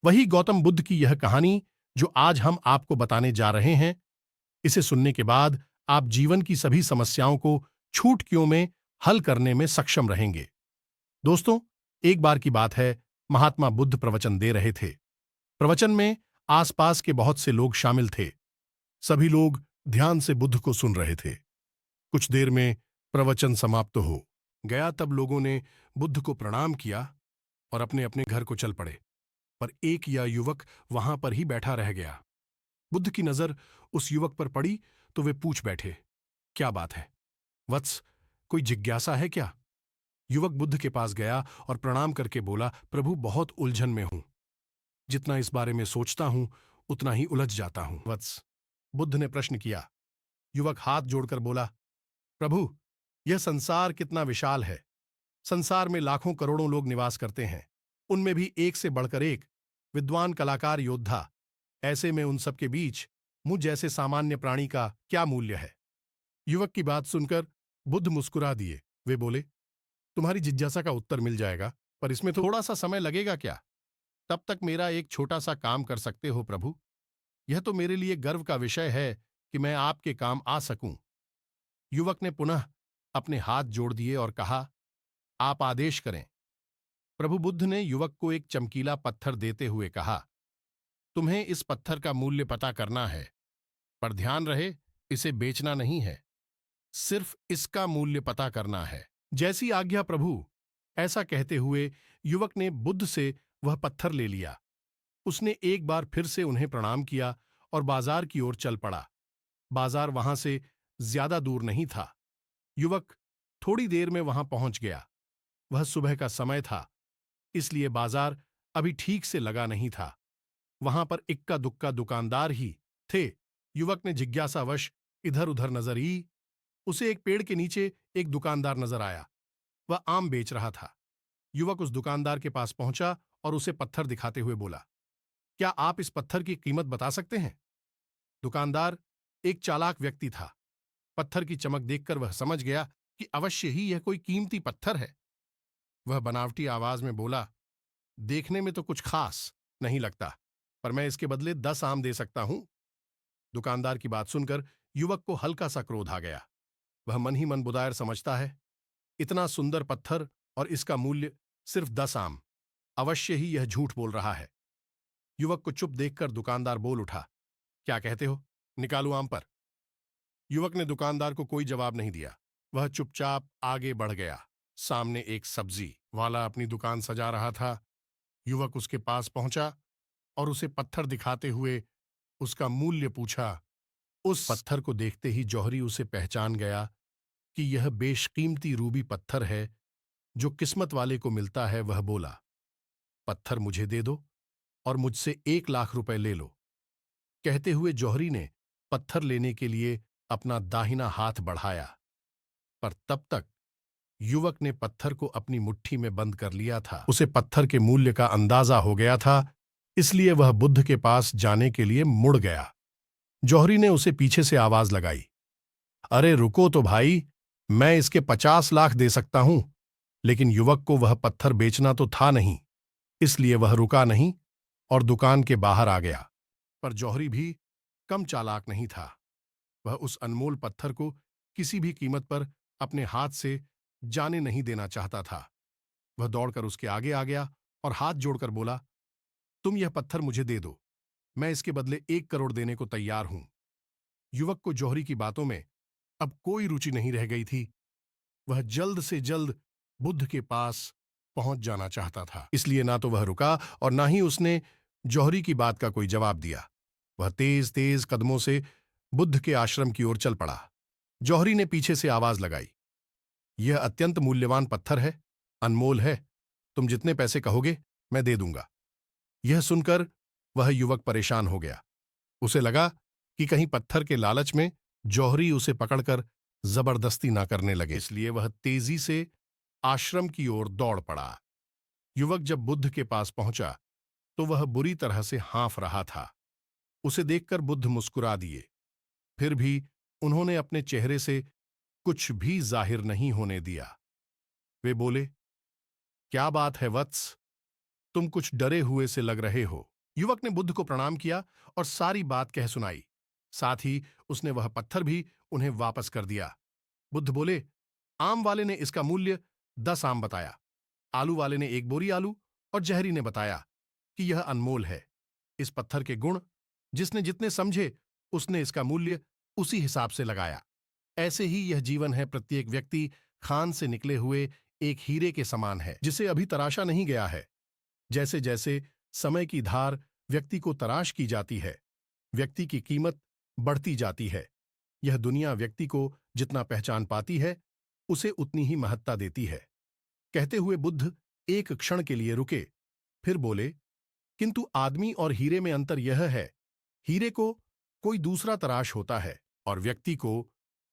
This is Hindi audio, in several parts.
वही गौतम बुद्ध की यह कहानी जो आज हम आपको बताने जा रहे हैं। इसे सुनने के बाद आप जीवन की सभी समस्याओं को छूटकियों में हल करने में सक्षम रहेंगे। दोस्तों, एक बार की बात है, महात्मा बुद्ध प्रवचन दे रहे थे। प्रवचन में आसपास के बहुत से लोग शामिल थे। सभी लोग ध्यान से बुद्ध को सुन रहे थे। कुछ देर में प्रवचन समाप्त हो गया। तब लोगों ने बुद्ध को प्रणाम किया और अपने अपने घर को चल पड़े। पर एक यह युवक वहां पर ही बैठा रह गया। बुद्ध की नजर उस युवक पर पड़ी तो वे पूछ बैठे, क्या बात है वत्स, कोई जिज्ञासा है क्या? युवक बुद्ध के पास गया और प्रणाम करके बोला, प्रभु, बहुत उलझन में हूं। जितना इस बारे में सोचता हूं उतना ही उलझ जाता हूं। वत्स, बुद्ध ने प्रश्न किया। युवक हाथ जोड़कर बोला, प्रभु, यह संसार कितना विशाल है। संसार में लाखों करोड़ों लोग निवास करते हैं। उनमें भी एक से बढ़कर एक विद्वान, कलाकार, योद्धा। ऐसे में उन सबके बीच मुझ जैसे सामान्य प्राणी का क्या मूल्य है? युवक की बात सुनकर बुद्ध मुस्कुरा दिए। वे बोले, तुम्हारी जिज्ञासा का उत्तर मिल जाएगा, पर इसमें थोड़ा सा समय लगेगा क्या? तब तक मेरा एक छोटा सा काम कर सकते हो प्रभु। यह तो मेरे लिए गर्व का विषय है कि मैं आपके काम आ सकूं। युवक ने पुनः अपने हाथ जोड़ दिए और कहा, आप आदेश करें। प्रभु बुद्ध ने युवक को एक चमकीला पत्थर देते हुए कहा, तुम्हें इस पत्थर का मूल्य पता करना है, पर ध्यान रहे, इसे बेचना नहीं है, सिर्फ इसका मूल्य पता करना है। जैसी आज्ञा प्रभु। ऐसा कहते हुए युवक ने बुद्ध से वह पत्थर ले लिया। उसने एक बार फिर से उन्हें प्रणाम किया और बाजार की ओर चल पड़ा। बाजार वहां से ज्यादा दूर नहीं था। युवक थोड़ी देर में वहां पहुंच गया। वह सुबह का समय था, इसलिए बाजार अभी ठीक से लगा नहीं था। वहां पर इक्का दुक्का दुकानदार ही थे। युवक ने जिज्ञासावश इधर उधर नजर की। उसे एक पेड़ के नीचे एक दुकानदार नजर आया। वह आम बेच रहा था। युवक उस दुकानदार के पास पहुंचा और उसे पत्थर दिखाते हुए बोला, क्या आप इस पत्थर की कीमत बता सकते हैं? दुकानदार एक चालाक व्यक्ति था। पत्थर की चमक देखकर वह समझ गया कि अवश्य ही यह कोई कीमती पत्थर है। वह बनावटी आवाज में बोला, देखने में तो कुछ खास नहीं लगता, पर मैं इसके बदले 10 आम दे सकता हूं। दुकानदार की बात सुनकर युवक को हल्का सा क्रोध आ गया। वह मन ही मन बुदायर समझता है, इतना सुंदर पत्थर और इसका मूल्य सिर्फ 10 आम। अवश्य ही यह झूठ बोल रहा है। युवक को चुप देखकर दुकानदार बोल उठा, क्या कहते हो, निकालू आम पर? युवक ने दुकानदार को कोई जवाब नहीं दिया। वह चुपचाप आगे बढ़ गया। सामने एक सब्जी वाला अपनी दुकान सजा रहा था। युवक उसके पास पहुंचा और उसे पत्थर दिखाते हुए उसका मूल्य पूछा। उस पत्थर को देखते ही जौहरी उसे पहचान गया कि यह बेशकीमती रूबी पत्थर है जो किस्मत वाले को मिलता है। वह बोला, पत्थर मुझे दे दो और मुझसे 1 लाख रुपए ले लो। कहते हुए जौहरी ने पत्थर लेने के लिए अपना दाहिना हाथ बढ़ाया, पर तब तक युवक ने पत्थर को अपनी मुट्ठी में बंद कर लिया था। उसे पत्थर के मूल्य का अंदाजा हो गया था, इसलिए वह बुद्ध के पास जाने के लिए मुड़ गया। जौहरी ने उसे पीछे से आवाज लगाई, अरे रुको तो भाई, मैं इसके 50 लाख दे सकता हूं। लेकिन युवक को वह पत्थर बेचना तो था नहीं, इसलिए वह रुका नहीं और दुकान के बाहर आ गया। पर जौहरी भी कम चालाक नहीं था। वह उस अनमोल पत्थर को किसी भी कीमत पर अपने हाथ से जाने नहीं देना चाहता था। वह दौड़कर उसके आगे आ गया और हाथ जोड़कर बोला, तुम यह पत्थर मुझे दे दो, मैं इसके बदले 1 करोड़ देने को तैयार हूं। युवक को जौहरी की बातों में अब कोई रुचि नहीं रह गई थी। वह जल्द से जल्द बुद्ध के पास पहुंच जाना चाहता था, इसलिए ना तो वह रुका और ना ही उसने जौहरी की बात का कोई जवाब दिया। वह तेज तेज कदमों से बुद्ध के आश्रम की ओर चल पड़ा। जौहरी ने पीछे से आवाज लगाई, यह अत्यंत मूल्यवान पत्थर है, अनमोल है। तुम जितने पैसे कहोगे मैं दे दूंगा। यह सुनकर वह युवक परेशान हो गया। उसे लगा कि कहीं पत्थर के लालच में जौहरी उसे पकड़कर जबरदस्ती ना करने लगे, इसलिए वह तेजी से आश्रम की ओर दौड़ पड़ा। युवक जब बुद्ध के पास पहुंचा तो वह बुरी तरह से हाँफ रहा था। उसे देखकर बुद्ध मुस्कुरा दिए, फिर भी उन्होंने अपने चेहरे से कुछ भी जाहिर नहीं होने दिया। वे बोले, क्या बात है वत्स, तुम कुछ डरे हुए से लग रहे हो। युवक ने बुद्ध को प्रणाम किया और सारी बात कह सुनाई। साथ ही उसने वह पत्थर भी उन्हें वापस कर दिया। बुद्ध बोले, आम वाले ने इसका मूल्य 10 आम बताया, आलू वाले ने 1 बोरी आलू और जहरी ने बताया कि यह अनमोल है। इस पत्थर के गुण जिसने जितने समझे उसने इसका मूल्य उसी हिसाब से लगाया। ऐसे ही यह जीवन है। प्रत्येक व्यक्ति खान से निकले हुए एक हीरे के समान है जिसे अभी तराशा नहीं गया है। जैसे जैसे समय की धार व्यक्ति को तराश की जाती है, व्यक्ति की कीमत बढ़ती जाती है। यह दुनिया व्यक्ति को जितना पहचान पाती है उसे उतनी ही महत्ता देती है। कहते हुए बुद्ध एक क्षण के लिए रुके, फिर बोले, किंतु आदमी और हीरे में अंतर यह है, हीरे को कोई दूसरा तराश होता है और व्यक्ति को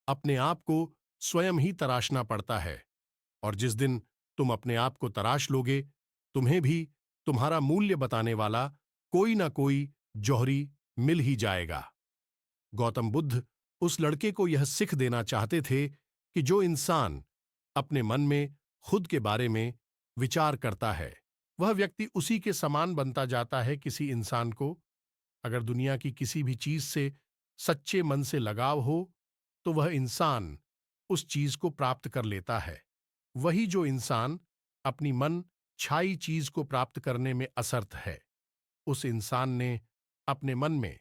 अपने आप को स्वयं ही तराशना पड़ता है। और जिस दिन तुम अपने आप को तराश लोगे, तुम्हें भी तुम्हारा मूल्य बताने वाला कोई ना कोई जौहरी मिल ही जाएगा। गौतम बुद्ध उस लड़के को यह सिख देना चाहते थे कि जो इंसान अपने मन में खुद के बारे में विचार करता है, वह व्यक्ति उसी के समान बनता जाता है। किसी इंसान को अगर दुनिया की किसी भी चीज से सच्चे मन से लगाव हो, तो वह इंसान उस चीज को प्राप्त कर लेता है। वही जो इंसान अपनी मन छाई चीज को प्राप्त करने में असमर्थ है, उस इंसान ने अपने मन में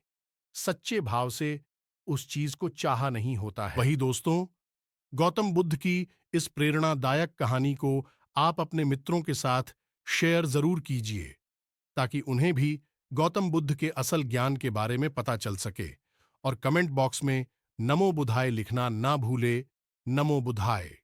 सच्चे भाव से उस चीज को चाहा नहीं होता है। वही दोस्तों, गौतम बुद्ध की इस प्रेरणादायक कहानी को आप अपने मित्रों के साथ शेयर जरूर कीजिए, ताकि उन्हें भी गौतम बुद्ध के असल ज्ञान के बारे में पता चल सके। और कमेंट बॉक्स में नमो बुद्धाय लिखना ना भूले। नमो बुद्धाय।